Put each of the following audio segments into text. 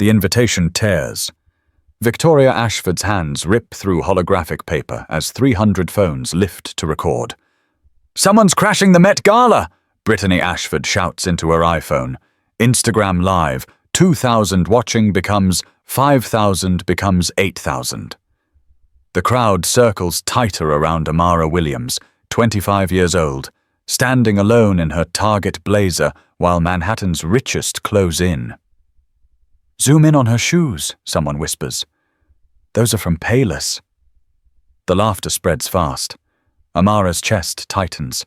The invitation tears. Victoria Ashford's hands rip through holographic paper as 300 phones lift to record. "Someone's crashing the Met Gala!" Brittany Ashford shouts into her iPhone. Instagram Live, 2,000 watching becomes 5,000 becomes 8,000. The crowd circles tighter around Amara Williams, 25 years old, standing alone in her Target blazer while Manhattan's richest close in. "Zoom in on her shoes," someone whispers. "Those are from Payless." The laughter spreads fast. Amara's chest tightens,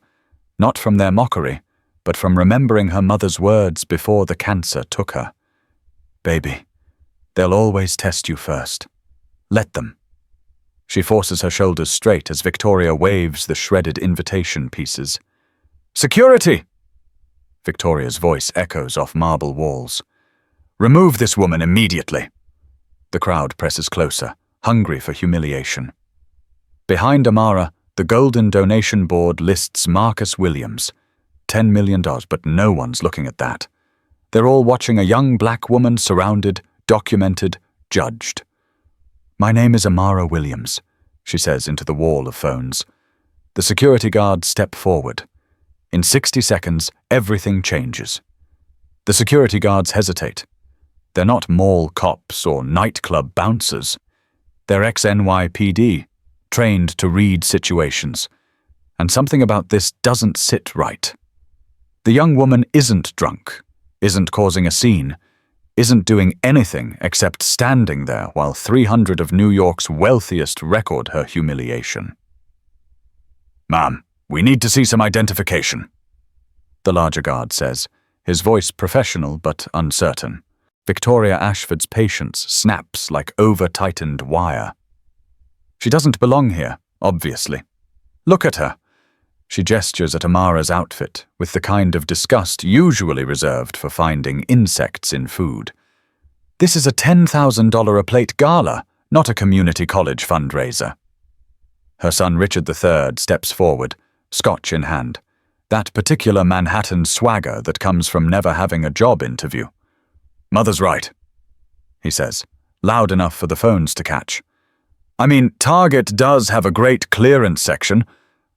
not from their mockery, but from remembering her mother's words before the cancer took her. "Baby, they'll always test you first. Let them." She forces her shoulders straight as Victoria waves the shredded invitation pieces. "Security!" Victoria's voice echoes off marble walls. "Remove this woman immediately." The crowd presses closer, hungry for humiliation. Behind Amara, the Golden Donation Board lists Marcus Williams. $10 million, but no one's looking at that. They're all watching a young black woman surrounded, documented, judged. "My name is Amara Williams," she says into the wall of phones. The security guards step forward. In 60 seconds, everything changes. The security guards hesitate. They're not mall cops or nightclub bouncers. They're ex-NYPD, trained to read situations. And something about this doesn't sit right. The young woman isn't drunk, isn't causing a scene, isn't doing anything except standing there while 300 of New York's wealthiest record her humiliation. "Ma'am, we need to see some identification," the larger guard says, his voice professional but uncertain. Victoria Ashford's patience snaps like over-tightened wire. She doesn't belong here, obviously. Look at her. She gestures at Amara's outfit with the kind of disgust usually reserved for finding insects in food. This is a $10,000 a plate gala, not a community college fundraiser. Her son Richard III steps forward, scotch in hand. That particular Manhattan swagger that comes from never having a job interview. "Mother's right," he says, loud enough for the phones to catch. "I mean, Target does have a great clearance section.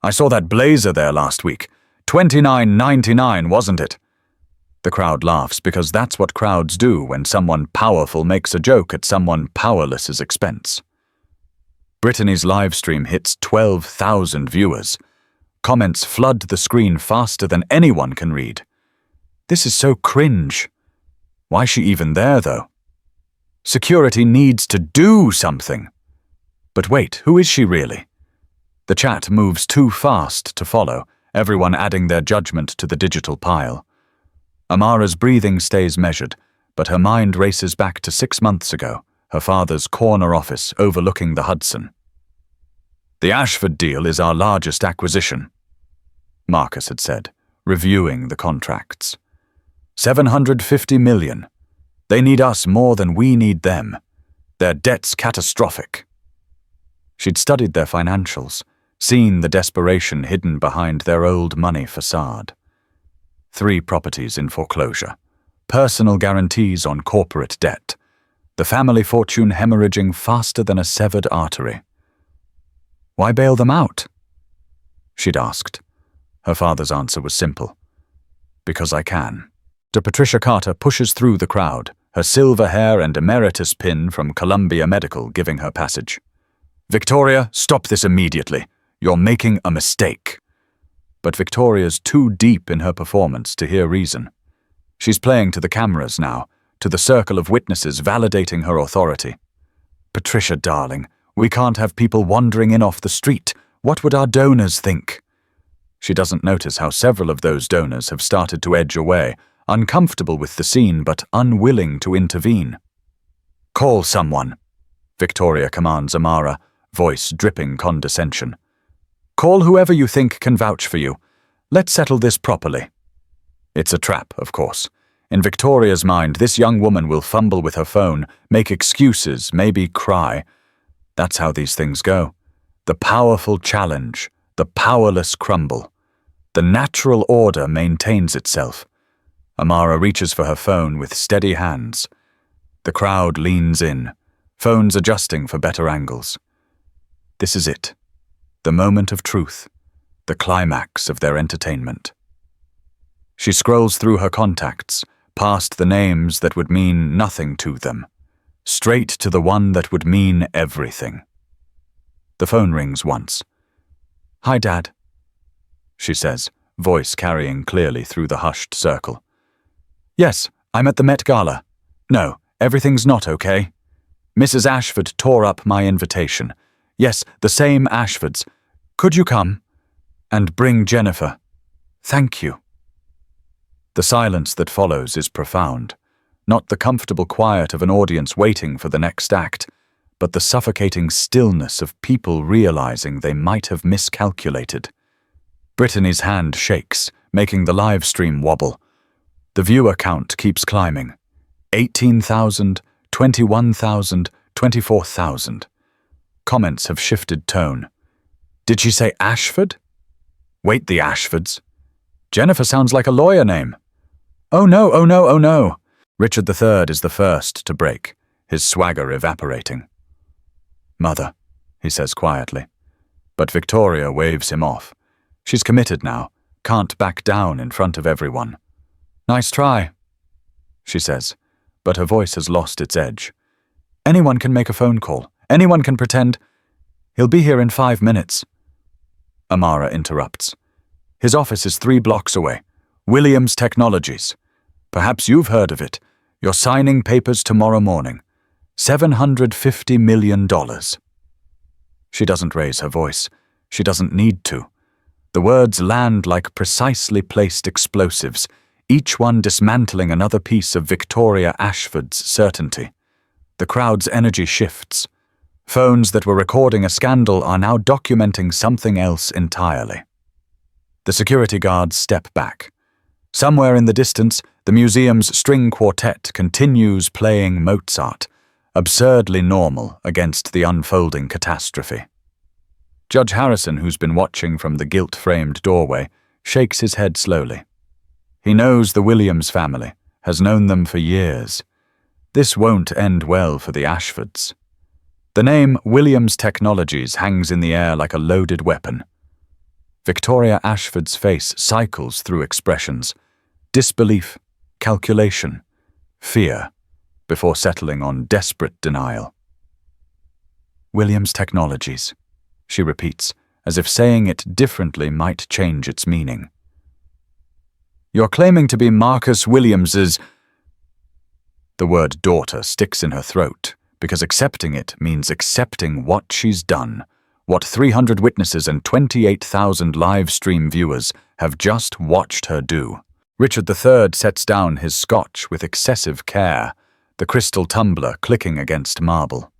I saw that blazer there last week. $29.99, wasn't it?" The crowd laughs because that's what crowds do when someone powerful makes a joke at someone powerless's expense. Brittany's live stream hits 12,000 viewers. Comments flood the screen faster than anyone can read. This is so cringe. Why's she even there, though? Security needs to do something. But wait, who is she really? The chat moves too fast to follow, everyone adding their judgment to the digital pile. Amara's breathing stays measured, but her mind races back to 6 months ago, her father's corner office overlooking the Hudson. "The Ashford deal is our largest acquisition," Marcus had said, reviewing the contracts. $750 million. They need us more than we need them. Their debt's catastrophic. She'd studied their financials, seen the desperation hidden behind their old money facade. 3 properties in foreclosure, personal guarantees on corporate debt, the family fortune hemorrhaging faster than a severed artery. Why bail them out? She'd asked. Her father's answer was simple. Because I can. Patricia Carter pushes through the crowd, her silver hair and emeritus pin from Columbia Medical giving her passage. "Victoria, stop this immediately. You're making a mistake." But Victoria's too deep in her performance to hear reason. She's playing to the cameras now, to the circle of witnesses validating her authority. "Patricia, darling, we can't have people wandering in off the street. What would our donors think?" She doesn't notice how several of those donors have started to edge away, uncomfortable with the scene but unwilling to intervene. "Call someone," Victoria commands Amara, voice dripping condescension. "Call whoever you think can vouch for you. Let's settle this properly." It's a trap, of course. In Victoria's mind, this young woman will fumble with her phone, make excuses, maybe cry. That's how these things go. The powerful challenge, the powerless crumble. The natural order maintains itself. Amara reaches for her phone with steady hands. The crowd leans in, phones adjusting for better angles. This is it. The moment of truth. The climax of their entertainment. She scrolls through her contacts, past the names that would mean nothing to them, straight to the one that would mean everything. The phone rings once. "Hi, Dad," she says, voice carrying clearly through the hushed circle. "Yes, I'm at the Met Gala. No, everything's not okay. Mrs. Ashford tore up my invitation. Yes, the same Ashfords. Could you come? And bring Jennifer. Thank you." The silence that follows is profound, not the comfortable quiet of an audience waiting for the next act, but the suffocating stillness of people realizing they might have miscalculated. Brittany's hand shakes, making the live stream wobble. The viewer count keeps climbing. 18,000, 21,000, 24,000. Comments have shifted tone. Did she say Ashford? Wait, the Ashfords? Jennifer sounds like a lawyer name. Oh no, oh no, oh no. Richard III is the first to break, his swagger evaporating. "Mother," he says quietly. But Victoria waves him off. She's committed now, can't back down in front of everyone. "Nice try," she says, but her voice has lost its edge. "Anyone can make a phone call. Anyone can pretend. He'll be here in 5 minutes." Amara interrupts. "His office is 3 blocks away. Williams Technologies. Perhaps you've heard of it. You're signing papers tomorrow morning. $750 million. She doesn't raise her voice. She doesn't need to. The words land like precisely placed explosives, each one dismantling another piece of Victoria Ashford's certainty. The crowd's energy shifts. Phones that were recording a scandal are now documenting something else entirely. The security guards step back. Somewhere in the distance, the museum's string quartet continues playing Mozart, absurdly normal against the unfolding catastrophe. Judge Harrison, who's been watching from the gilt-framed doorway, shakes his head slowly. He knows the Williams family, has known them for years. This won't end well for the Ashfords. The name Williams Technologies hangs in the air like a loaded weapon. Victoria Ashford's face cycles through expressions: disbelief, calculation, fear, before settling on desperate denial. "Williams Technologies," she repeats, as if saying it differently might change its meaning. "You're claiming to be Marcus Williams's—" The word daughter sticks in her throat, because accepting it means accepting what she's done, what 300 witnesses and 28,000 live stream viewers have just watched her do. Richard III sets down his scotch with excessive care, the crystal tumbler clicking against marble.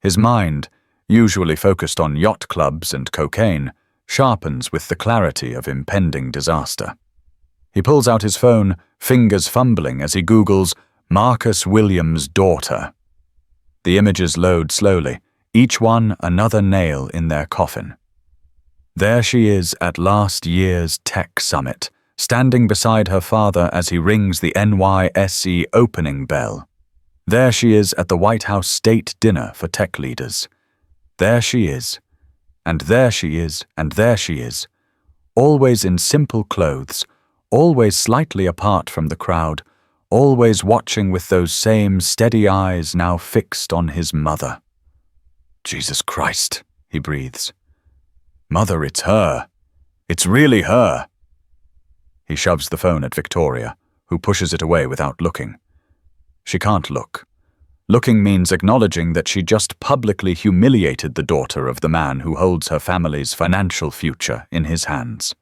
His mind, usually focused on yacht clubs and cocaine, sharpens with the clarity of impending disaster. He pulls out his phone, fingers fumbling as he Googles Marcus Williams' daughter. The images load slowly, each one another nail in their coffin. There she is at last year's Tech Summit, standing beside her father as he rings the NYSE opening bell. There she is at the White House state dinner for tech leaders. There she is, and there she is, and there she is, always in simple clothes, always slightly apart from the crowd, always watching with those same steady eyes now fixed on his mother. "Jesus Christ," he breathes. "Mother, it's her. It's really her." He shoves the phone at Victoria, who pushes it away without looking. She can't look. Looking means acknowledging that she just publicly humiliated the daughter of the man who holds her family's financial future in his hands.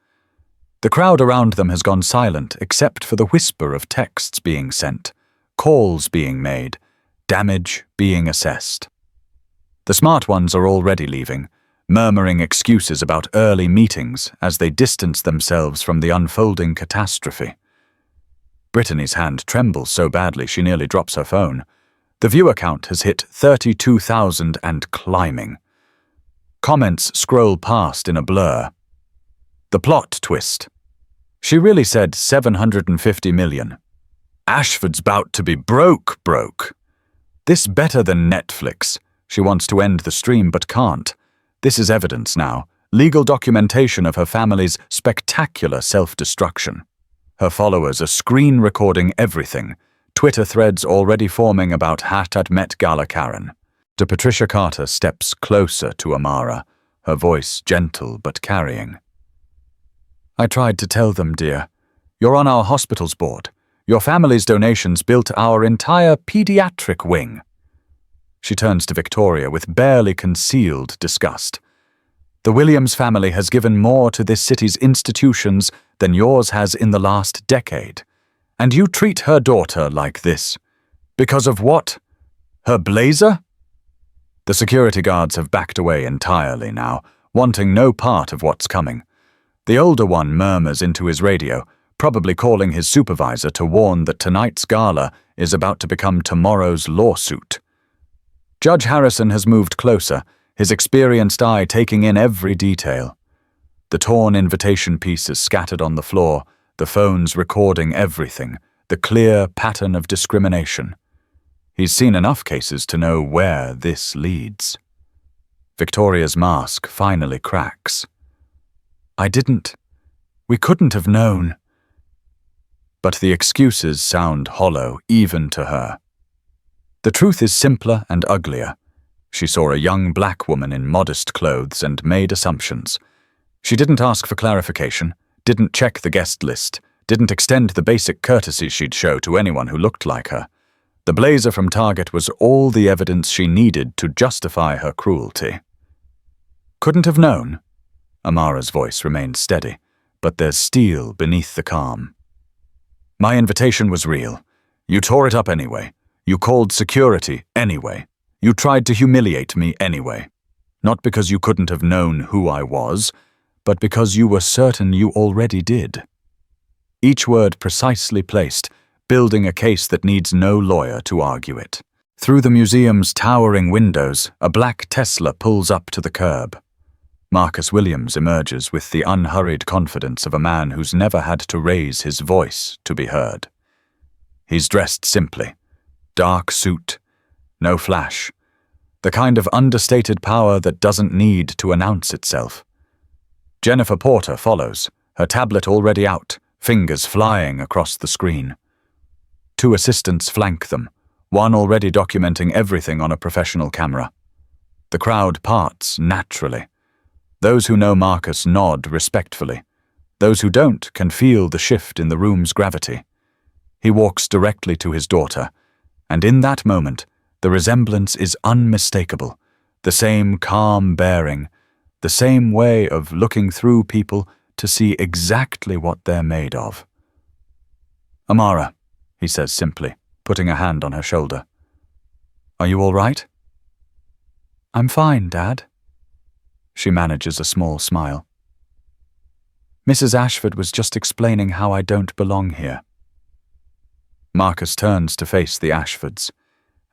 The crowd around them has gone silent except for the whisper of texts being sent, calls being made, damage being assessed. The smart ones are already leaving, murmuring excuses about early meetings as they distance themselves from the unfolding catastrophe. Brittany's hand trembles so badly she nearly drops her phone. The viewer count has hit 32,000 and climbing. Comments scroll past in a blur. The plot twist. She really said 750 million. Ashford's bout to be broke. This better than Netflix. She wants to end the stream but can't. This is evidence now, legal documentation of her family's spectacular self-destruction. Her followers are screen recording everything, Twitter threads already forming about #Met Gala Karen. Patricia Carter steps closer to Amara, her voice gentle but carrying. I tried to tell them, dear. You're on our hospital's board. Your family's donations built our entire pediatric wing. She turns to Victoria with barely concealed disgust. The Williams family has given more to this city's institutions than yours has in the last decade. And you treat her daughter like this. Because of what? Her blazer? The security guards have backed away entirely now, wanting no part of what's coming. The older one murmurs into his radio, probably calling his supervisor to warn that tonight's gala is about to become tomorrow's lawsuit. Judge Harrison has moved closer, his experienced eye taking in every detail. The torn invitation pieces scattered on the floor, the phones recording everything, the clear pattern of discrimination. He's seen enough cases to know where this leads. Victoria's mask finally cracks. We couldn't have known. But the excuses sound hollow even to her. The truth is simpler and uglier. She saw a young black woman in modest clothes and made assumptions. She didn't ask for clarification, didn't check the guest list, didn't extend the basic courtesy she'd show to anyone who looked like her. The blazer from Target was all the evidence she needed to justify her cruelty. Couldn't have known? Amara's voice remained steady, but there's steel beneath the calm. My invitation was real. You tore it up anyway. You called security anyway. You tried to humiliate me anyway. Not because you couldn't have known who I was, but because you were certain you already did. Each word precisely placed, building a case that needs no lawyer to argue it. Through the museum's towering windows, a black Tesla pulls up to the curb. Marcus Williams emerges with the unhurried confidence of a man who's never had to raise his voice to be heard. He's dressed simply. Dark suit, no flash. The kind of understated power that doesn't need to announce itself. Jennifer Porter follows, her tablet already out, fingers flying across the screen. 2 assistants flank them, one already documenting everything on a professional camera. The crowd parts naturally. Those who know Marcus nod respectfully. Those who don't can feel the shift in the room's gravity. He walks directly to his daughter, and in that moment, the resemblance is unmistakable. The same calm bearing, the same way of looking through people to see exactly what they're made of. Amara, he says simply, putting a hand on her shoulder. Are you all right? I'm fine, Dad. She manages a small smile. Mrs. Ashford was just explaining how I don't belong here. Marcus turns to face the Ashfords,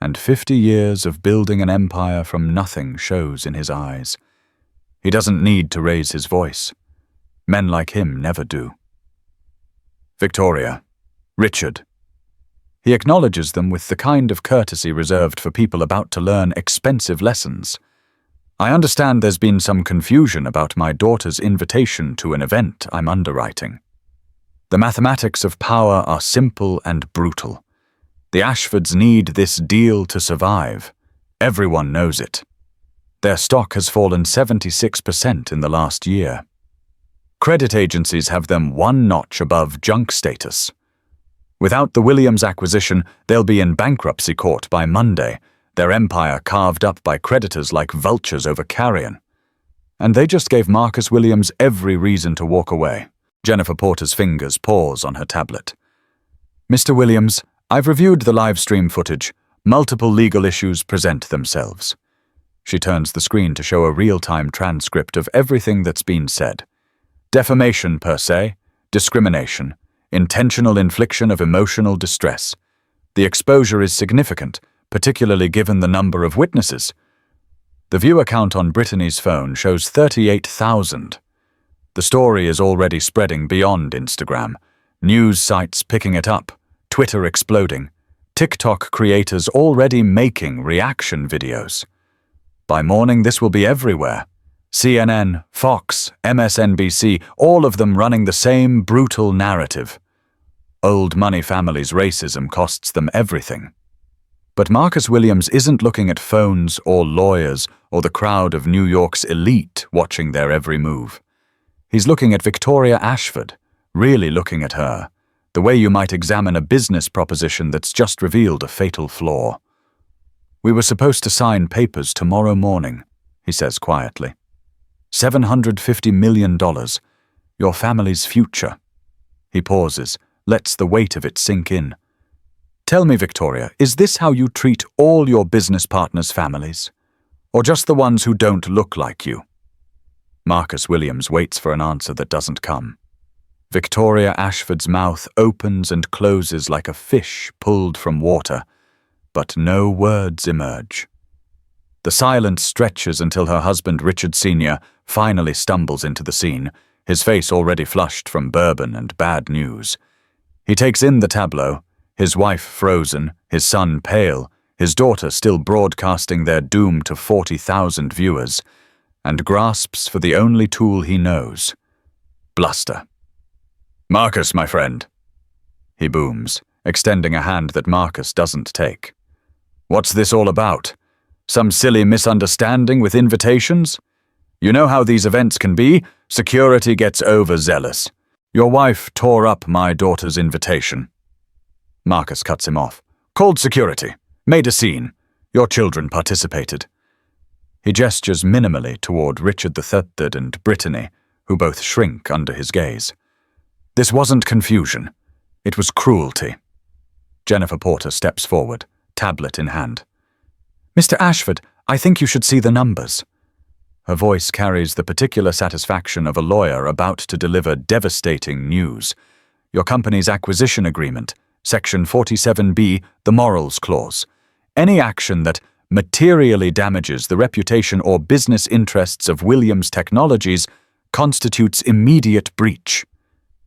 and 50 years of building an empire from nothing shows in his eyes. He doesn't need to raise his voice. Men like him never do. Victoria, Richard. He acknowledges them with the kind of courtesy reserved for people about to learn expensive lessons. I understand there's been some confusion about my daughter's invitation to an event I'm underwriting. The mathematics of power are simple and brutal. The Ashfords need this deal to survive. Everyone knows it. Their stock has fallen 76% in the last year. Credit agencies have them one notch above junk status. Without the Williams acquisition, they'll be in bankruptcy court by Monday, their empire carved up by creditors like vultures over carrion. And they just gave Marcus Williams every reason to walk away. Jennifer Porter's fingers pause on her tablet. Mr. Williams, I've reviewed the live stream footage. Multiple legal issues present themselves. She turns the screen to show a real-time transcript of everything that's been said. Defamation per se, discrimination, intentional infliction of emotional distress. The exposure is significant, particularly given the number of witnesses. The viewer count on Brittany's phone shows 38,000. The story is already spreading beyond Instagram, news sites picking it up, Twitter exploding, TikTok creators already making reaction videos. By morning, this will be everywhere. CNN, Fox, MSNBC, all of them running the same brutal narrative. Old money families' racism costs them everything. But Marcus Williams isn't looking at phones or lawyers or the crowd of New York's elite watching their every move. He's looking at Victoria Ashford, really looking at her, the way you might examine a business proposition that's just revealed a fatal flaw. "We were supposed to sign papers tomorrow morning," he says quietly. $750 million, your family's future. He pauses, lets the weight of it sink in. "Tell me, Victoria, is this how you treat all your business partners' families? Or just the ones who don't look like you?" Marcus Williams waits for an answer that doesn't come. Victoria Ashford's mouth opens and closes like a fish pulled from water, but no words emerge. The silence stretches until her husband Richard Sr. finally stumbles into the scene, his face already flushed from bourbon and bad news. He takes in the tableau, his wife frozen, his son pale, his daughter still broadcasting their doom to 40,000 viewers, and grasps for the only tool he knows: bluster. "Marcus, my friend," he booms, extending a hand that Marcus doesn't take. "What's this all about? Some silly misunderstanding with invitations? You know how these events can be. Security gets overzealous. Your wife tore up my daughter's invitation." Marcus cuts him off. "Called security. Made a scene. Your children participated." He gestures minimally toward Richard III and Brittany, who both shrink under his gaze. "This wasn't confusion. It was cruelty." Jennifer Porter steps forward, tablet in hand. "Mr. Ashford, I think you should see the numbers." Her voice carries the particular satisfaction of a lawyer about to deliver devastating news. "Your company's acquisition agreement, Section 47B, the Morals Clause. Any action that materially damages the reputation or business interests of Williams Technologies constitutes immediate breach."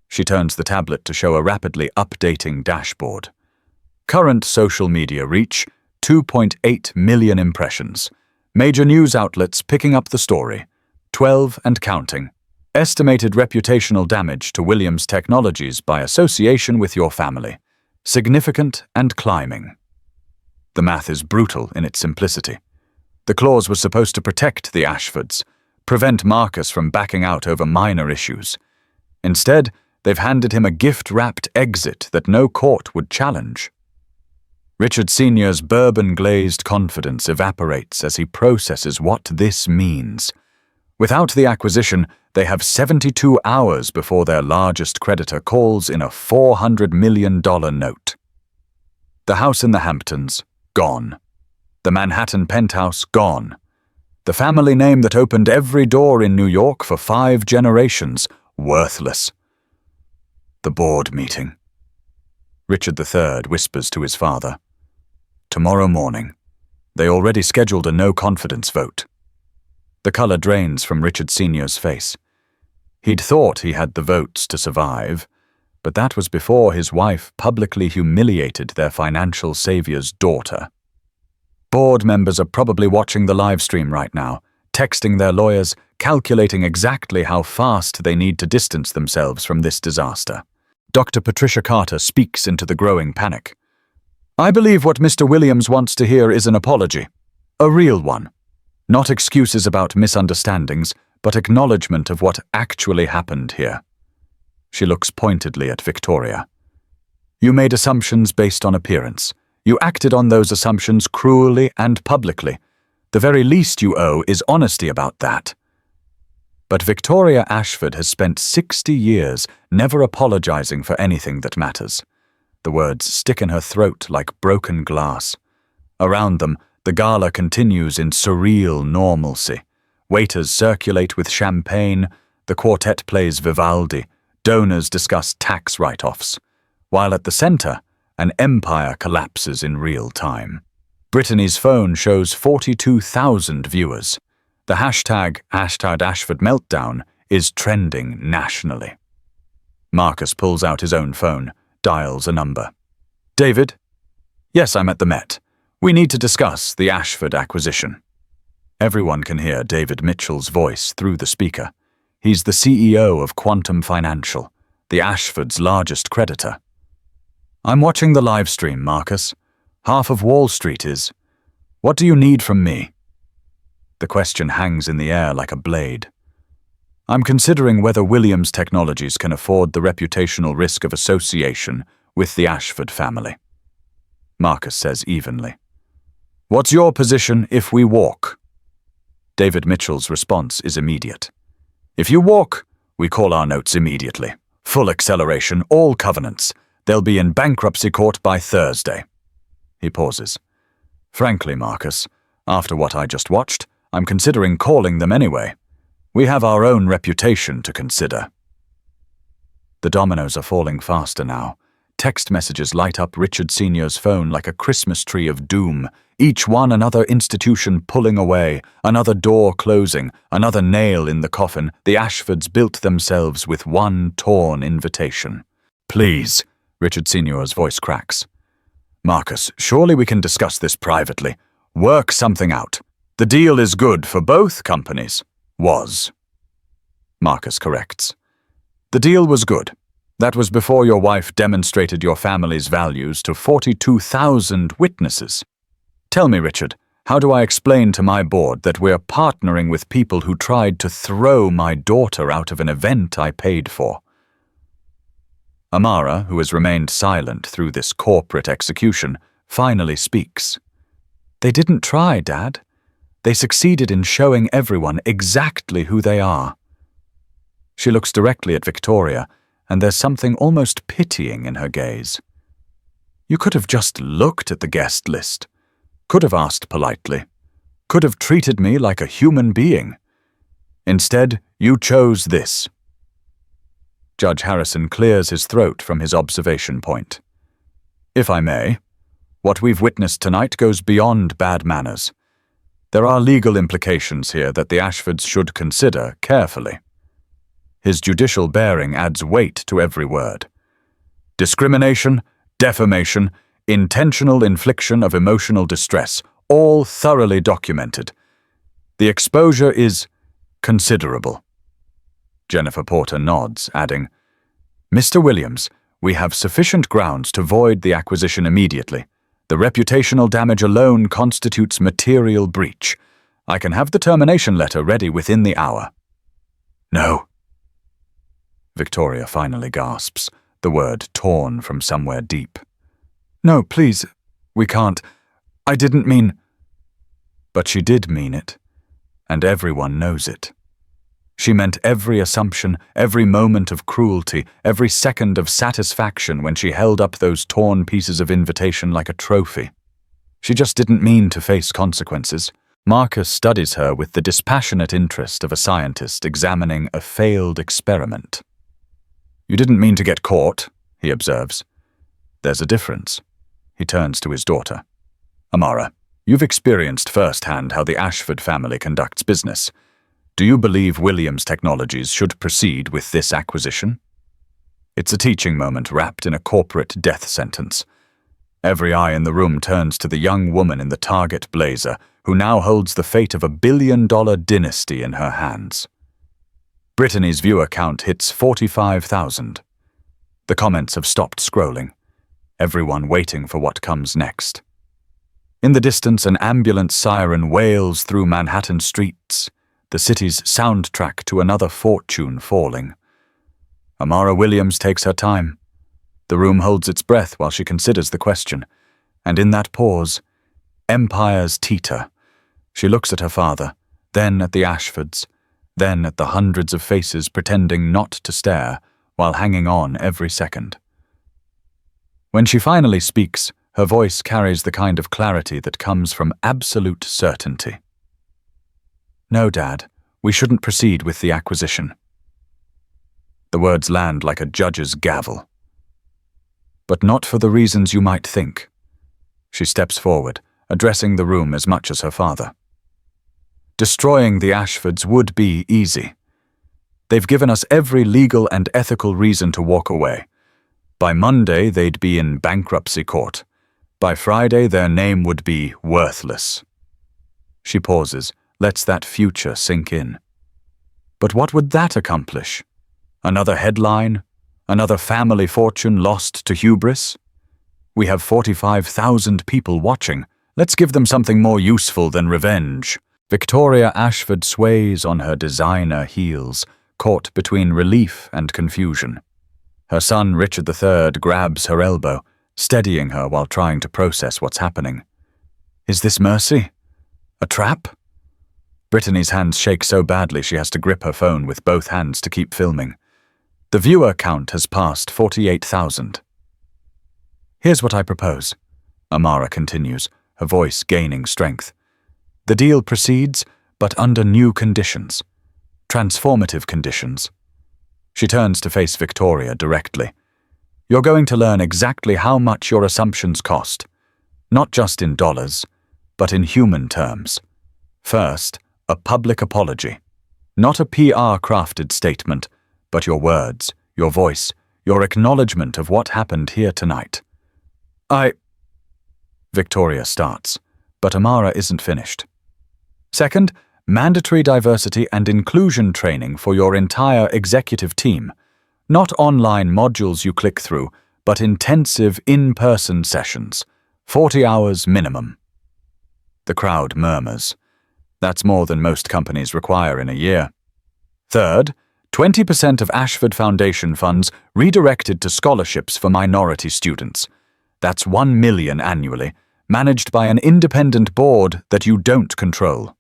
She turns the tablet to show a rapidly updating dashboard. Current social media reach, 2.8 million impressions. Major news outlets picking up the story, 12 and counting. Estimated reputational damage to Williams Technologies by association with your family, significant and climbing. The math is brutal in its simplicity. The clause was supposed to protect the Ashfords, prevent Marcus from backing out over minor issues. Instead, they've handed him a gift-wrapped exit that no court would challenge. Richard Sr.'s bourbon-glazed confidence evaporates as he processes what this means. Without the acquisition, they have 72 hours before their largest creditor calls in a $400 million note. The house in the Hamptons, gone. The Manhattan penthouse, gone. The family name that opened every door in New York for 5 generations, worthless. The board meeting. Richard III whispers to his father. Tomorrow morning. They already scheduled a no-confidence vote. The color drains from Richard Sr.'s face. He'd thought he had the votes to survive, but that was before his wife publicly humiliated their financial savior's daughter. Board members are probably watching the live stream right now, texting their lawyers, calculating exactly how fast they need to distance themselves from this disaster. Dr. Patricia Carter speaks into the growing panic. "I believe what Mr. Williams wants to hear is an apology. A real one. Not excuses about misunderstandings, but acknowledgement of what actually happened here." She looks pointedly at Victoria. "You made assumptions based on appearance. You acted on those assumptions cruelly and publicly. The very least you owe is honesty about that." But Victoria Ashford has spent 60 years never apologizing for anything that matters. The words stick in her throat like broken glass. Around them, the gala continues in surreal normalcy. Waiters circulate with champagne, the quartet plays Vivaldi, donors discuss tax write-offs, while at the center, an empire collapses in real time. Brittany's phone shows 42,000 viewers. The hashtag Ashford Meltdown is trending nationally. Marcus pulls out his own phone, dials a number. "David?" Yes, I'm at the Met. We need to discuss the Ashford acquisition. Everyone can hear David Mitchell's voice through the speaker. He's the CEO of Quantum Financial, the Ashford's largest creditor. I'm watching the live stream, Marcus. Half of Wall Street is. What do you need from me? The question hangs in the air like a blade. I'm considering whether Williams Technologies can afford the reputational risk of association with the Ashford family. Marcus says evenly. What's your position if we walk? David Mitchell's response is immediate. If you walk, we call our notes immediately. Full acceleration, all covenants. They'll be in bankruptcy court by Thursday. He pauses. Frankly, Marcus, after what I just watched, I'm considering calling them anyway. We have our own reputation to consider. The dominoes are falling faster now. Text messages light up Richard Sr.'s phone like a Christmas tree of doom, each one another institution pulling away, another door closing, another nail in the coffin the Ashfords built themselves with one torn invitation. Please, Richard Sr.'s voice cracks. Marcus, surely we can discuss this privately. Work something out. The deal is good for both companies. Was. Marcus corrects. The deal was good. That was before your wife demonstrated your family's values to 42,000 witnesses. Tell me, Richard, how do I explain to my board that we're partnering with people who tried to throw my daughter out of an event I paid for? Amara, who has remained silent through this corporate execution, finally speaks. They didn't try, Dad. They succeeded in showing everyone exactly who they are. She looks directly at Victoria, and there's something almost pitying in her gaze. You could have just looked at the guest list, could have asked politely, could have treated me like a human being. Instead, you chose this. Judge Harrison clears his throat from his observation point. If I may, what we've witnessed tonight goes beyond bad manners. There are legal implications here that the Ashfords should consider carefully. His judicial bearing adds weight to every word. Discrimination, defamation, intentional infliction of emotional distress, all thoroughly documented. The exposure is considerable. Jennifer Porter nods, adding, Mr. Williams, we have sufficient grounds to void the acquisition immediately. The reputational damage alone constitutes material breach. I can have the termination letter ready within the hour. No. Victoria finally gasps, the word torn from somewhere deep. No, please, we can't. I didn't mean... But she did mean it, and everyone knows it. She meant every assumption, every moment of cruelty, every second of satisfaction when she held up those torn pieces of invitation like a trophy. She just didn't mean to face consequences. Marcus studies her with the dispassionate interest of a scientist examining a failed experiment. You didn't mean to get caught, he observes. There's a difference. He turns to his daughter. Amara, you've experienced firsthand how the Ashford family conducts business. Do you believe Williams Technologies should proceed with this acquisition? It's a teaching moment wrapped in a corporate death sentence. Every eye in the room turns to the young woman in the target blazer, who now holds the fate of a billion-dollar dynasty in her hands. Brittany's viewer count hits 45,000. The comments have stopped scrolling, everyone waiting for what comes next. In the distance, an ambulance siren wails through Manhattan streets, the city's soundtrack to another fortune falling. Amara Williams takes her time. The room holds its breath while she considers the question, and in that pause, empires teeter. She looks at her father, then at the Ashfords, then at the hundreds of faces pretending not to stare while hanging on every second. When she finally speaks, her voice carries the kind of clarity that comes from absolute certainty. No, Dad, we shouldn't proceed with the acquisition. The words land like a judge's gavel. But not for the reasons you might think. She steps forward, addressing the room as much as her father. Destroying the Ashfords would be easy. They've given us every legal and ethical reason to walk away. By Monday, they'd be in bankruptcy court. By Friday, their name would be worthless. She pauses, lets that future sink in. But what would that accomplish? Another headline? Another family fortune lost to hubris? We have 45,000 people watching. Let's give them something more useful than revenge. Victoria Ashford sways on her designer heels, caught between relief and confusion. Her son, Richard III, grabs her elbow, steadying her while trying to process what's happening. Is this mercy? A trap? Brittany's hands shake so badly she has to grip her phone with both hands to keep filming. The viewer count has passed 48,000. Here's what I propose, Amara continues, her voice gaining strength. The deal proceeds, but under new conditions. Transformative conditions. She turns to face Victoria directly. You're going to learn exactly how much your assumptions cost, not just in dollars, but in human terms. First, a public apology. Not a PR-crafted statement, but your words, your voice, your acknowledgement of what happened here tonight. Victoria starts, but Amara isn't finished. Second, mandatory diversity and inclusion training for your entire executive team. Not online modules you click through, but intensive in-person sessions. 40 hours minimum. The crowd murmurs. That's more than most companies require in a year. Third, 20% of Ashford Foundation funds redirected to scholarships for minority students. That's $1 million annually, managed by an independent board that you don't control.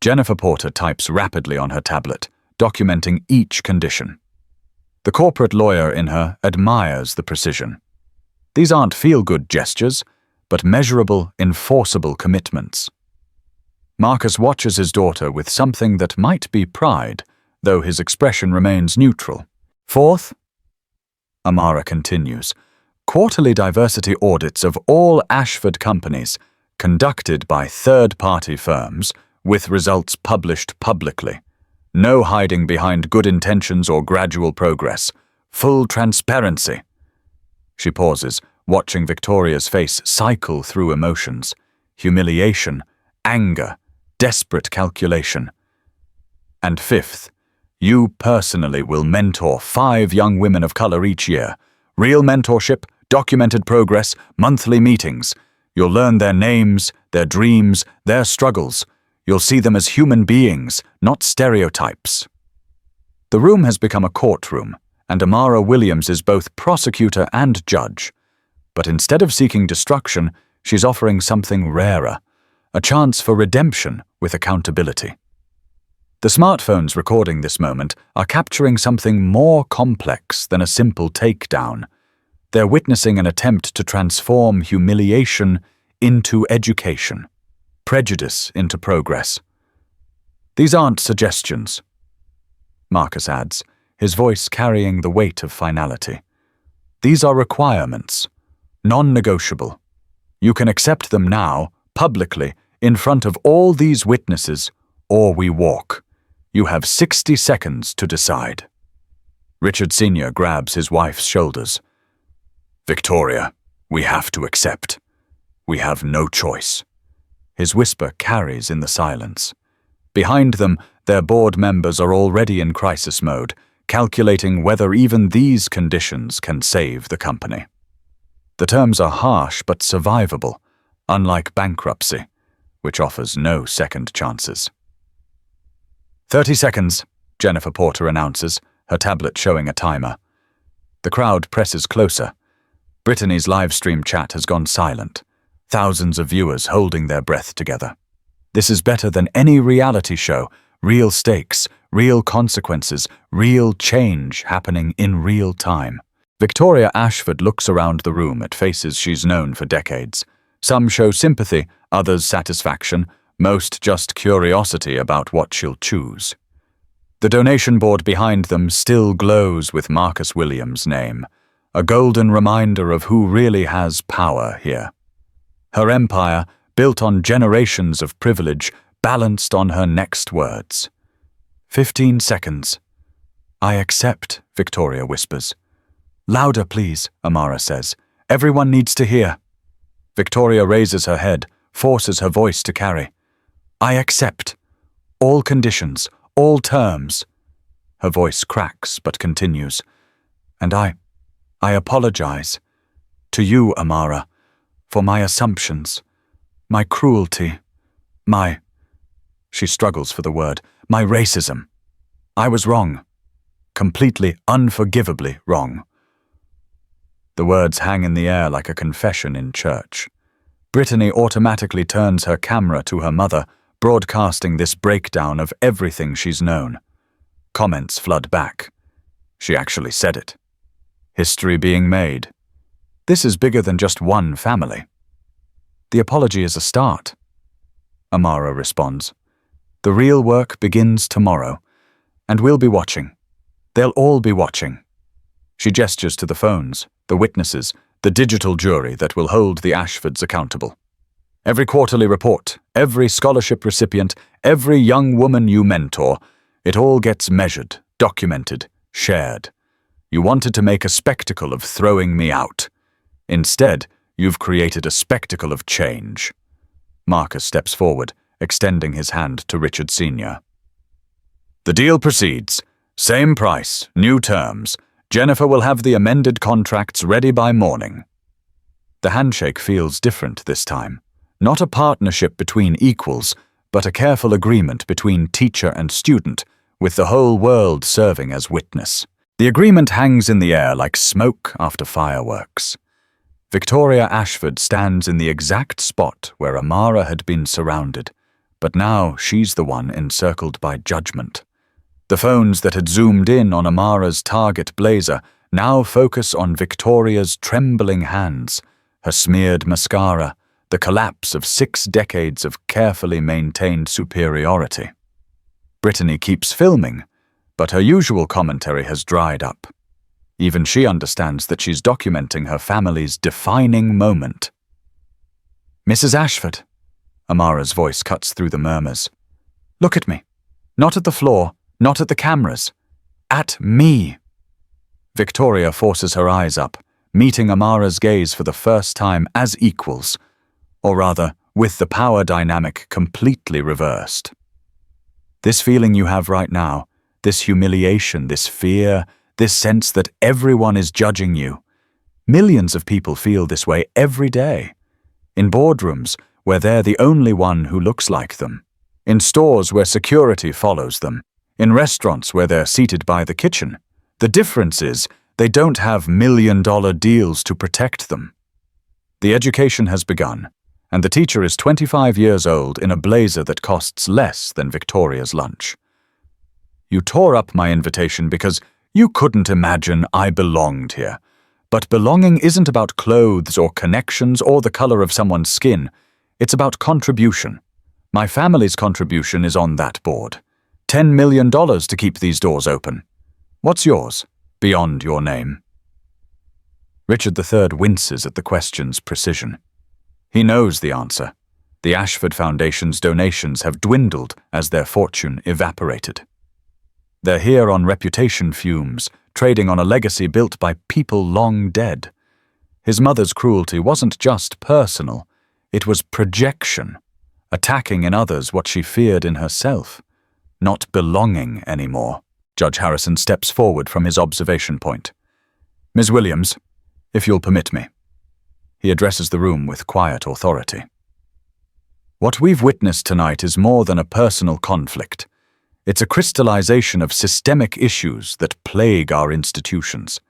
Jennifer Porter types rapidly on her tablet, documenting each condition. The corporate lawyer in her admires the precision. These aren't feel-good gestures, but measurable, enforceable commitments. Marcus watches his daughter with something that might be pride, though his expression remains neutral. Fourth, Amara continues, quarterly diversity audits of all Ashford companies, conducted by third-party firms, with results published publicly. No hiding behind good intentions or gradual progress. Full transparency. She pauses, watching Victoria's face cycle through emotions. Humiliation, anger, desperate calculation. And fifth, you personally will mentor 5 young women of color each year. Real mentorship, documented progress, monthly meetings. You'll learn their names, their dreams, their struggles. You'll see them as human beings, not stereotypes. The room has become a courtroom, and Amara Williams is both prosecutor and judge. But instead of seeking destruction, she's offering something rarer, a chance for redemption with accountability. The smartphones recording this moment are capturing something more complex than a simple takedown. They're witnessing an attempt to transform humiliation into education. Prejudice into progress. These aren't suggestions, Marcus adds, his voice carrying the weight of finality. These are requirements, non-negotiable. You can accept them now, publicly, in front of all these witnesses, or we walk. You have 60 seconds to decide. Richard Sr. grabs his wife's shoulders. Victoria, we have to accept. We have no choice. His whisper carries in the silence. Behind them, their board members are already in crisis mode, calculating whether even these conditions can save the company. The terms are harsh but survivable, unlike bankruptcy, which offers no second chances. 30 seconds, Jennifer Porter announces, her tablet showing a timer. The crowd presses closer. Brittany's live stream chat has gone silent. Thousands of viewers holding their breath together. This is better than any reality show. Real stakes, real consequences, real change happening in real time. Victoria Ashford looks around the room at faces she's known for decades. Some show sympathy, others satisfaction, most just curiosity about what she'll choose. The donation board behind them still glows with Marcus Williams' name, a golden reminder of who really has power here. Her empire, built on generations of privilege, balanced on her next words. 15 seconds. I accept, Victoria whispers. Louder, please, Amara says. Everyone needs to hear. Victoria raises her head, forces her voice to carry. I accept. All conditions, all terms. Her voice cracks but continues. And I apologize. To you, Amara, for my assumptions, my cruelty, she struggles for the word, my racism. I was wrong. Completely, unforgivably wrong. The words hang in the air like a confession in church. Brittany automatically turns her camera to her mother, broadcasting this breakdown of everything she's known. Comments flood back. She actually said it. History being made. This is bigger than just one family. The apology is a start. Amara responds. The real work begins tomorrow, and we'll be watching. They'll all be watching. She gestures to the phones, the witnesses, the digital jury that will hold the Ashfords accountable. Every quarterly report, every scholarship recipient, every young woman you mentor, it all gets measured, documented, shared. You wanted to make a spectacle of throwing me out. Instead, you've created a spectacle of change. Marcus steps forward, extending his hand to Richard Sr. The deal proceeds. Same price, new terms. Jennifer will have the amended contracts ready by morning. The handshake feels different this time. Not a partnership between equals, but a careful agreement between teacher and student, with the whole world serving as witness. The agreement hangs in the air like smoke after fireworks. Victoria Ashford stands in the exact spot where Amara had been surrounded, but now she's the one encircled by judgment. The phones that had zoomed in on Amara's target blazer now focus on Victoria's trembling hands, her smeared mascara, the collapse of 6 decades of carefully maintained superiority. Brittany keeps filming, but her usual commentary has dried up. Even she understands that she's documenting her family's defining moment. Mrs. Ashford, Amara's voice cuts through the murmurs. Look at me. Not at the floor, not at the cameras. At me. Victoria forces her eyes up, meeting Amara's gaze for the first time as equals, or rather, with the power dynamic completely reversed. This feeling you have right now, this humiliation, this fear, this sense that everyone is judging you. Millions of people feel this way every day. In boardrooms, where they're the only one who looks like them. In stores where security follows them. In restaurants where they're seated by the kitchen. The difference is, they don't have million-dollar deals to protect them. The education has begun, and the teacher is 25 years old in a blazer that costs less than Victoria's lunch. You tore up my invitation because you couldn't imagine I belonged here. But belonging isn't about clothes or connections or the color of someone's skin. It's about contribution. My family's contribution is on that board. $10 million to keep these doors open. What's yours, beyond your name? Richard III winces at the question's precision. He knows the answer. The Ashford Foundation's donations have dwindled as their fortune evaporated. They're here on reputation fumes, trading on a legacy built by people long dead. His mother's cruelty wasn't just personal, it was projection, attacking in others what she feared in herself. Not belonging anymore. Judge Harrison steps forward from his observation point. Ms. Williams, if you'll permit me. He addresses the room with quiet authority. What we've witnessed tonight is more than a personal conflict. It's a crystallization of systemic issues that plague our institutions.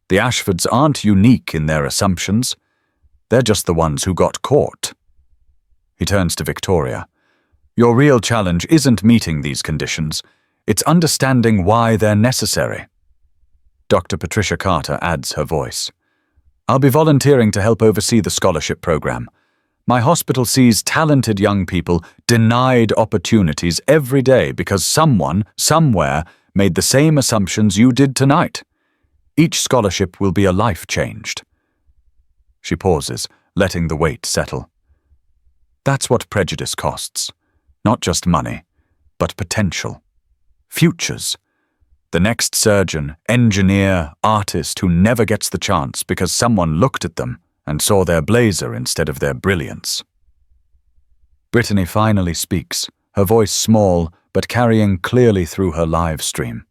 The Ashfords aren't unique in their assumptions. They're just the ones who got caught. He turns to Victoria. Your real challenge isn't meeting these conditions. It's understanding why they're necessary. Dr. Patricia Carter adds her voice. I'll be volunteering to help oversee the scholarship program. My hospital sees talented young people denied opportunities every day because someone, somewhere, made the same assumptions you did tonight. Each scholarship will be a life changed. She pauses, letting the weight settle. That's what prejudice costs. Not just money, but potential. Futures. The next surgeon, engineer, artist who never gets the chance because someone looked at them and saw their blazer instead of their brilliance. Brittany finally speaks, her voice small but carrying clearly through her live stream.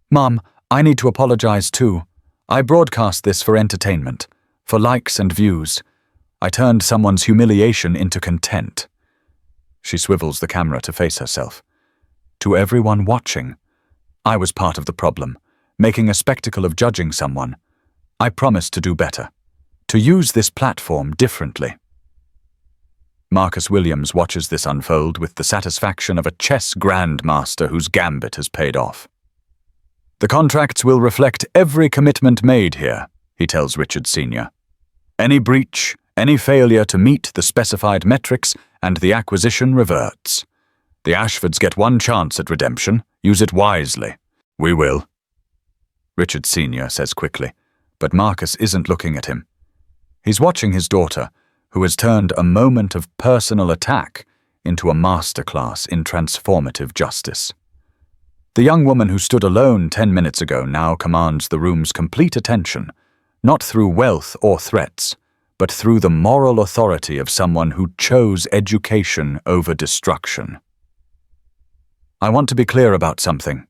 "Mom, I need to apologize too. I broadcast this for entertainment, for likes and views. I turned someone's humiliation into content." She swivels the camera to face herself. "To everyone watching, I was part of the problem, making a spectacle of judging someone. I promise to do better, to use this platform differently." Marcus Williams watches this unfold with the satisfaction of a chess grandmaster whose gambit has paid off. "The contracts will reflect every commitment made here," he tells Richard Sr. "Any breach, any failure to meet the specified metrics, and the acquisition reverts. The Ashfords get one chance at redemption. Use it wisely." "We will," Richard Sr. says quickly, but Marcus isn't looking at him. He's watching his daughter, who has turned a moment of personal attack into a masterclass in transformative justice. The young woman who stood alone 10 minutes ago now commands the room's complete attention, not through wealth or threats, but through the moral authority of someone who chose education over destruction. "I want to be clear about something."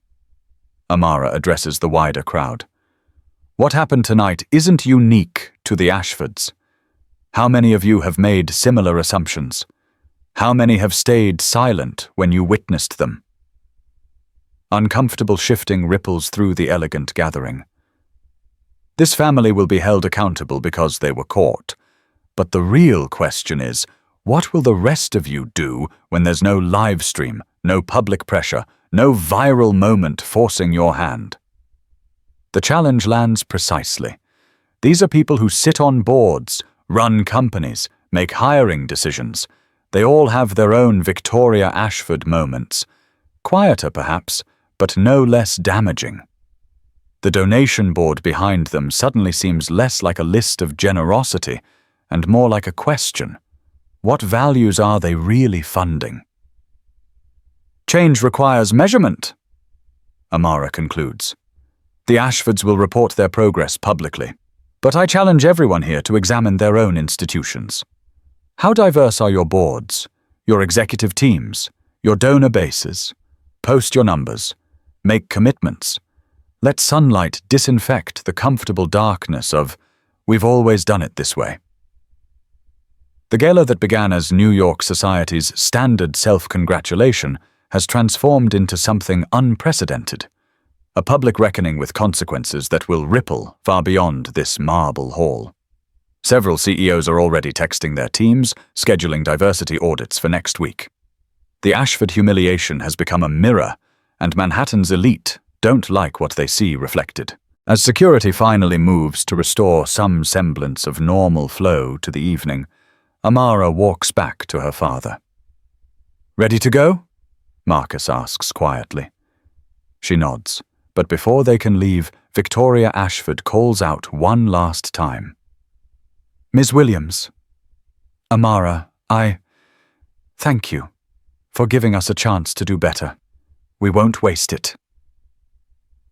Amara addresses the wider crowd. "What happened tonight isn't unique to the Ashfords. How many of you have made similar assumptions? How many have stayed silent when you witnessed them?" Uncomfortable shifting ripples through the elegant gathering. This family will be held accountable because they were caught. But the real question is, what will the rest of you do when there's no live stream, no public pressure, no viral moment forcing your hand? The challenge lands precisely. These are people who sit on boards, run companies, make hiring decisions. They all have their own Victoria Ashford moments. Quieter, perhaps, but no less damaging. The donation board behind them suddenly seems less like a list of generosity and more like a question. What values are they really funding? "Change requires measurement," Amara concludes. "The Ashfords will report their progress publicly, but I challenge everyone here to examine their own institutions. How diverse are your boards, your executive teams, your donor bases? Post your numbers. Make commitments. Let sunlight disinfect the comfortable darkness of, 'We've always done it this way.'" The gala that began as New York society's standard self-congratulation has transformed into something unprecedented, a public reckoning with consequences that will ripple far beyond this marble hall. Several CEOs are already texting their teams, scheduling diversity audits for next week. The Ashford humiliation has become a mirror, and Manhattan's elite don't like what they see reflected. As security finally moves to restore some semblance of normal flow to the evening, Amara walks back to her father. "Ready to go?" Marcus asks quietly. She nods, but before they can leave, Victoria Ashford calls out one last time. "Ms. Williams, Amara, thank you for giving us a chance to do better. We won't waste it."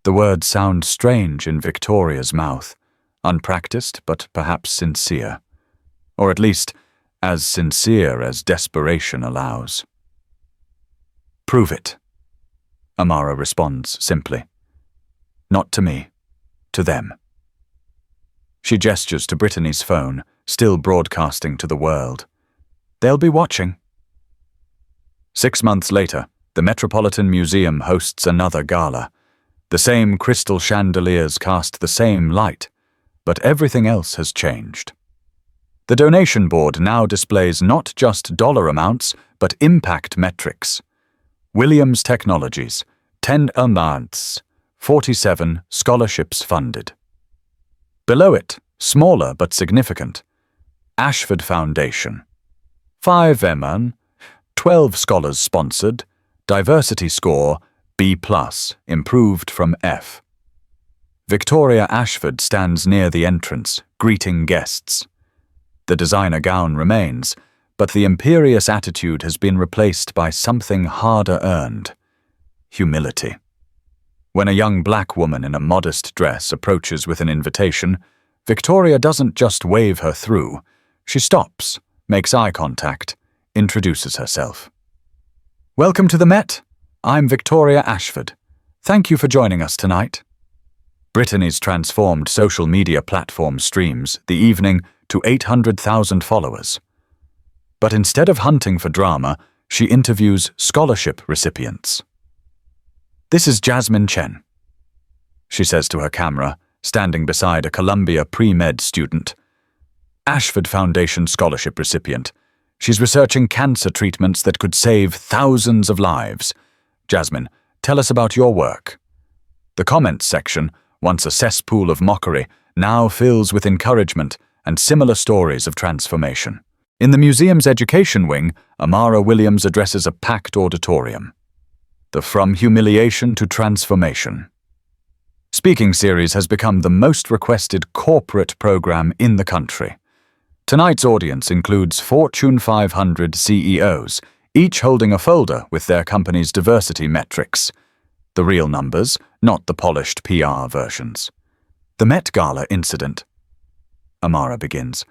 The words sound strange in Victoria's mouth, unpracticed but perhaps sincere, or at least as sincere as desperation allows. "Prove it," Amara responds simply. "Not to me, to them." She gestures to Brittany's phone, still broadcasting to the world. "They'll be watching." 6 months later, the Metropolitan Museum hosts another gala. The same crystal chandeliers cast the same light, but everything else has changed. The donation board now displays not just dollar amounts, but impact metrics. Williams Technologies, 10 amounts, 47 scholarships funded. Below it, smaller but significant, Ashford Foundation, 5 MN, 12 scholars sponsored, diversity score B+, improved from F. Victoria Ashford stands near the entrance, greeting guests. The designer gown remains, but the imperious attitude has been replaced by something harder earned: humility. When a young black woman in a modest dress approaches with an invitation, Victoria doesn't just wave her through. She stops, makes eye contact, introduces herself. "Welcome to the Met. I'm Victoria Ashford. Thank you for joining us tonight." Brittany's transformed social media platform streams the evening to 800,000 followers. But instead of hunting for drama, she interviews scholarship recipients. "This is Jasmine Chen," she says to her camera, standing beside a Columbia pre-med student. Ashford Foundation scholarship recipient. She's researching cancer treatments that could save thousands of lives. "Jasmine, tell us about your work." The comments section, once a cesspool of mockery, now fills with encouragement and similar stories of transformation. In the museum's education wing, Amara Williams addresses a packed auditorium. The From Humiliation to Transformation speaking series has become the most requested corporate program in the country. Tonight's audience includes Fortune 500 CEOs, each holding a folder with their company's diversity metrics. The real numbers, not the polished PR versions. "The Met Gala incident," Amara begins,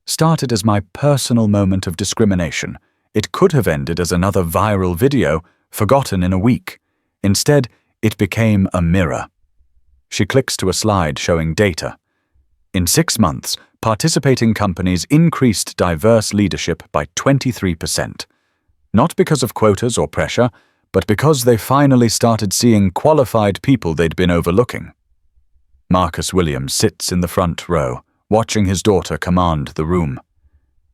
"started as my personal moment of discrimination. It could have ended as another viral video, forgotten in a week. Instead, it became a mirror." She clicks to a slide showing data. In 6 months, participating companies increased diverse leadership by 23%. Not because of quotas or pressure, but because they finally started seeing qualified people they'd been overlooking. Marcus Williams sits in the front row, watching his daughter command the room.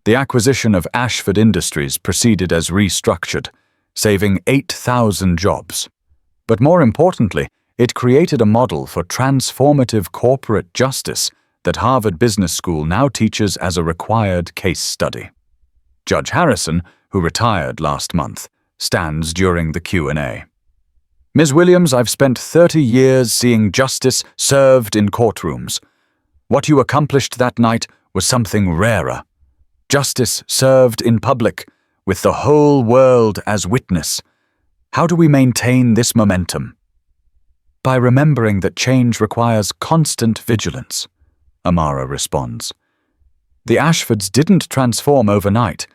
The acquisition of Ashford Industries proceeded as restructured, saving 8,000 jobs. But more importantly, it created a model for transformative corporate justice that Harvard Business School now teaches as a required case study. Judge Harrison, who retired last month, stands during the Q&A. "Ms. Williams, I've spent 30 years seeing justice served in courtrooms. What you accomplished that night was something rarer. Justice served in public, with the whole world as witness. How do we maintain this momentum?" "By remembering that change requires constant vigilance," Amara responds. The Ashfords didn't transform overnight.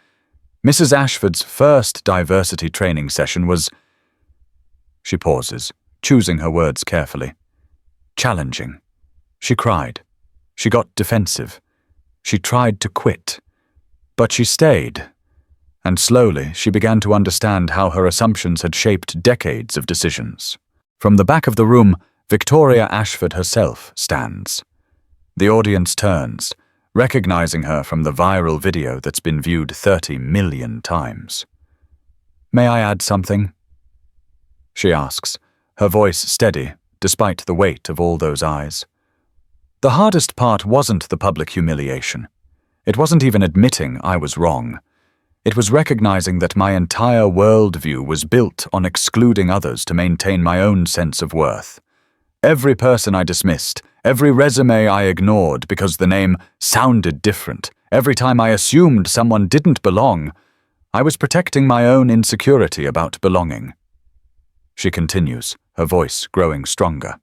Mrs. Ashford's first diversity training session was... She pauses, choosing her words carefully. Challenging. She cried. She got defensive. She tried to quit. But she stayed. And slowly she began to understand how her assumptions had shaped decades of decisions. From the back of the room, Victoria Ashford herself stands. The audience turns, recognizing her from the viral video that's been viewed 30 million times. "May I add something?" she asks, her voice steady despite the weight of all those eyes. The hardest part wasn't the public humiliation. It wasn't even admitting I was wrong. It was recognizing that my entire worldview was built on excluding others to maintain my own sense of worth. Every person I dismissed, every resume I ignored because the name sounded different, every time I assumed someone didn't belong, I was protecting my own insecurity about belonging. She continues, her voice growing stronger.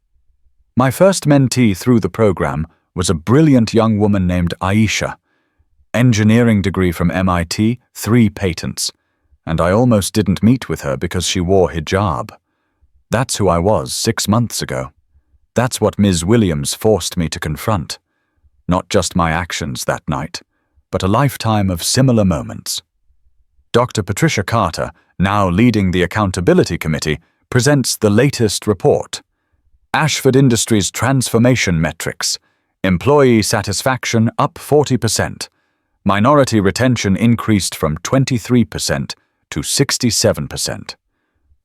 My first mentee through the program was a brilliant young woman named Aisha. Engineering degree from MIT, 3 patents, and I almost didn't meet with her because she wore hijab. That's who I was 6 months ago. That's what Ms. Williams forced me to confront. Not just my actions that night, but a lifetime of similar moments. Dr. Patricia Carter, now leading the Accountability Committee, presents the latest report. Ashford Industries Transformation Metrics. Employee satisfaction up 40%. Minority retention increased from 23% to 67%.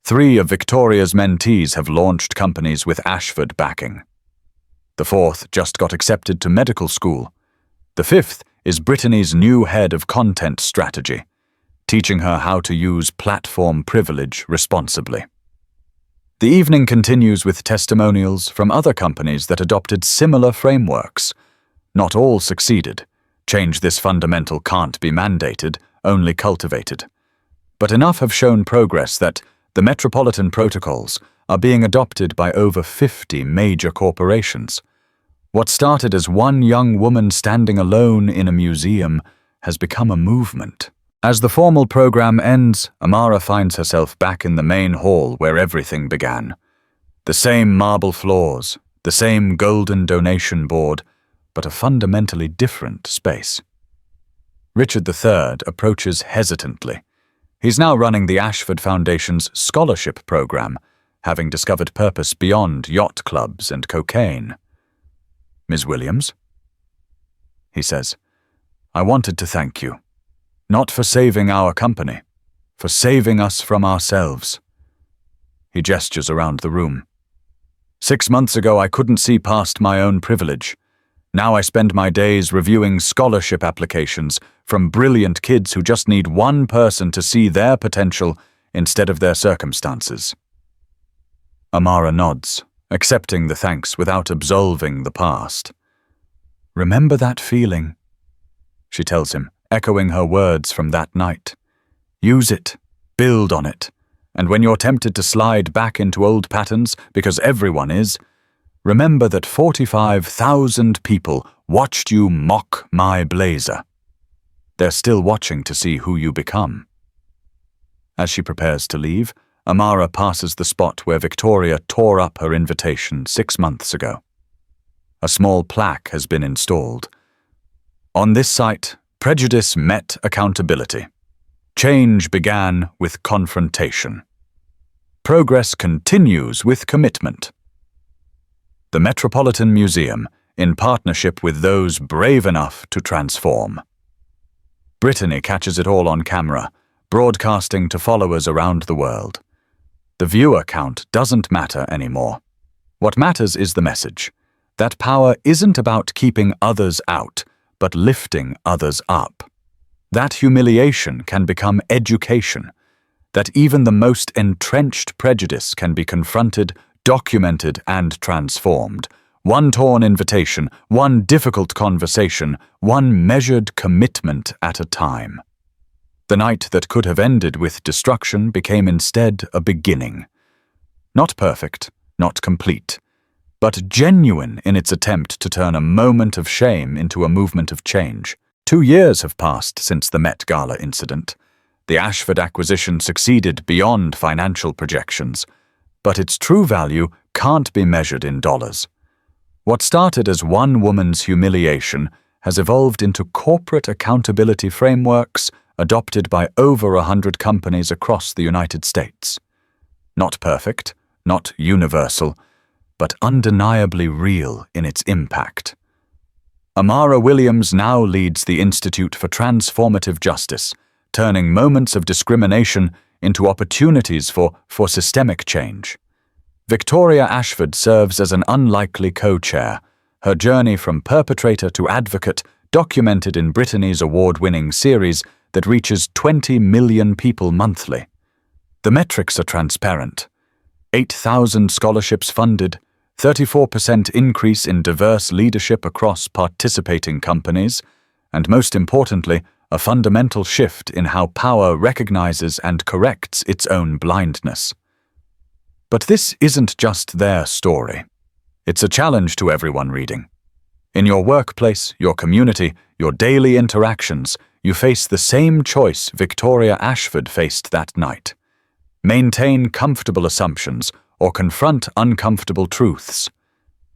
3 of Victoria's mentees have launched companies with Ashford backing. The 4th just got accepted to medical school. The 5th is Brittany's new head of content strategy, teaching her how to use platform privilege responsibly. The evening continues with testimonials from other companies that adopted similar frameworks. Not all succeeded. Change this fundamental can't be mandated, only cultivated. But enough have shown progress that the Metropolitan Protocols are being adopted by over 50 major corporations. What started as one young woman standing alone in a museum has become a movement. As the formal program ends, Amara finds herself back in the main hall where everything began. The same marble floors, the same golden donation board, but a fundamentally different space. Richard III approaches hesitantly. He's now running the Ashford Foundation's scholarship program, having discovered purpose beyond yacht clubs and cocaine. "Ms. Williams?" he says, "I wanted to thank you. Not for saving our company, for saving us from ourselves." He gestures around the room. "6 months ago, I couldn't see past my own privilege. Now I spend my days reviewing scholarship applications from brilliant kids who just need one person to see their potential instead of their circumstances." Amara nods, accepting the thanks without absolving the past. "Remember that feeling," she tells him, echoing her words from that night. "Use it, build on it, and when you're tempted to slide back into old patterns, because everyone is, remember that 45,000 people watched you mock my blazer. They're still watching to see who you become." As she prepares to leave, Amara passes the spot where Victoria tore up her invitation 6 months ago. A small plaque has been installed. "On this site, prejudice met accountability. Change began with confrontation. Progress continues with commitment. The Metropolitan Museum, in partnership with those brave enough to transform." Brittany catches it all on camera, broadcasting to followers around the world. The viewer count doesn't matter anymore. What matters is the message. That power isn't about keeping others out, but lifting others up. That humiliation can become education. That even the most entrenched prejudice can be confronted, documented, and transformed. One torn invitation, one difficult conversation, one measured commitment at a time. The night that could have ended with destruction became instead a beginning. Not perfect, not complete, but genuine in its attempt to turn a moment of shame into a movement of change. 2 years have passed since the Met Gala incident. The Ashford acquisition succeeded beyond financial projections, but its true value can't be measured in dollars. What started as one woman's humiliation has evolved into corporate accountability frameworks adopted by over 100 companies across the United States. Not perfect, not universal, but undeniably real in its impact. Amara Williams now leads the Institute for Transformative Justice, turning moments of discrimination into opportunities for systemic change. Victoria Ashford serves as an unlikely co-chair, her journey from perpetrator to advocate documented in Brittany's award-winning series that reaches 20 million people monthly. The metrics are transparent. 8,000 scholarships funded, 34% increase in diverse leadership across participating companies, and most importantly, a fundamental shift in how power recognizes and corrects its own blindness. But this isn't just their story. It's a challenge to everyone reading. In your workplace, your community, your daily interactions, you face the same choice Victoria Ashford faced that night. Maintain comfortable assumptions or confront uncomfortable truths.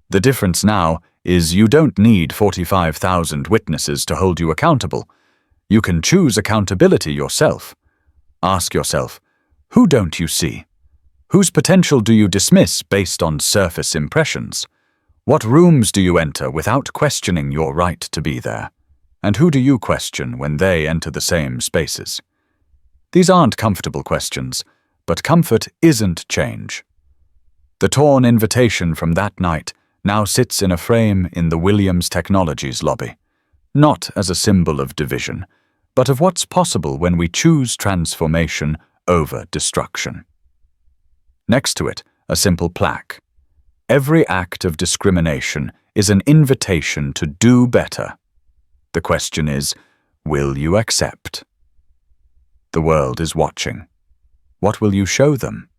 The difference now is you don't need 45,000 witnesses to hold you accountable. You can choose accountability yourself. Ask yourself, who don't you see? Whose potential do you dismiss based on surface impressions? What rooms do you enter without questioning your right to be there? And who do you question when they enter the same spaces? These aren't comfortable questions, but comfort isn't change. The torn invitation from that night now sits in a frame in the Williams Technologies lobby, not as a symbol of division, but of what's possible when we choose transformation over destruction. Next to it, a simple plaque. Every act of discrimination is an invitation to do better. The question is, will you accept? The world is watching. What will you show them?